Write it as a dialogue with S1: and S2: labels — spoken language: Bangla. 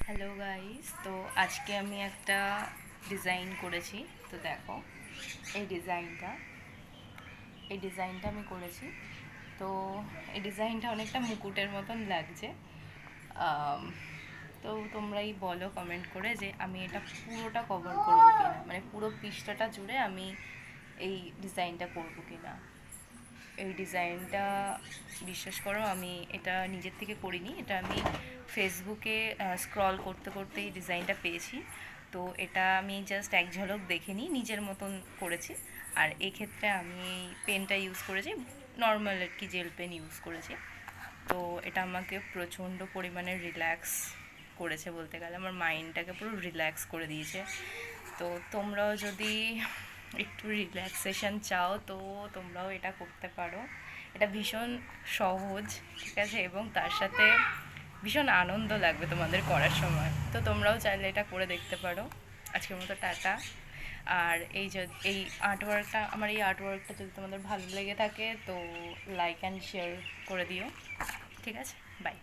S1: হ্যালো গাইস, তো আজকে আমি একটা ডিজাইন করেছি। তো দেখো, এই ডিজাইনটা এই ডিজাইনটা আমি করেছি। তো এই ডিজাইনটা অনেকটা মুকুটের মতন লাগছে। আম, তো তোমরাই বলো কমেন্ট করে যে আমি এটা পুরোটা কভার করবো কিনা, মানে পুরো পৃষ্ঠাটা জুড়ে আমি এই ডিজাইনটা করবো কিনা। এই ডিজাইনটা বিশ্বাস করো, আমি এটা নিজের থেকে করিনি, এটা আমি ফেসবুকে স্ক্রল করতে করতে এই ডিজাইনটা পেয়েছি। তো এটা আমি জাস্ট এক ঝলক দেখে নিই, নিজের মতন করেছি। আর এক্ষেত্রে আমি এই পেনটা ইউজ করেছি, নর্মাল আর কি জেল পেন ইউজ করেছি। তো এটা আমাকে প্রচণ্ড পরিমাণে রিল্যাক্স করেছে, বলতে গেলে আমার মাইন্ডটাকে পুরো রিল্যাক্স করে দিয়েছে। তো তোমরাও যদি একটু রিল্যাক্সেশন চাও তো তোমরাও এটা করতে পারো। এটা ভীষণ সহজ, ঠিক আছে, এবং তার সাথে ভীষণ আনন্দ লাগবে তোমাদের করার সময়। তো তোমরাও চাইলে এটা করে দেখতে পারো। আজকের মতো টাটা। আর এই আর্টওয়ার্কটা, আমার এই আর্টওয়ার্কটা যদি তোমাদের ভালো লেগে থাকে তো লাইক অ্যান্ড শেয়ার করে দিও। ঠিক আছে, বাই।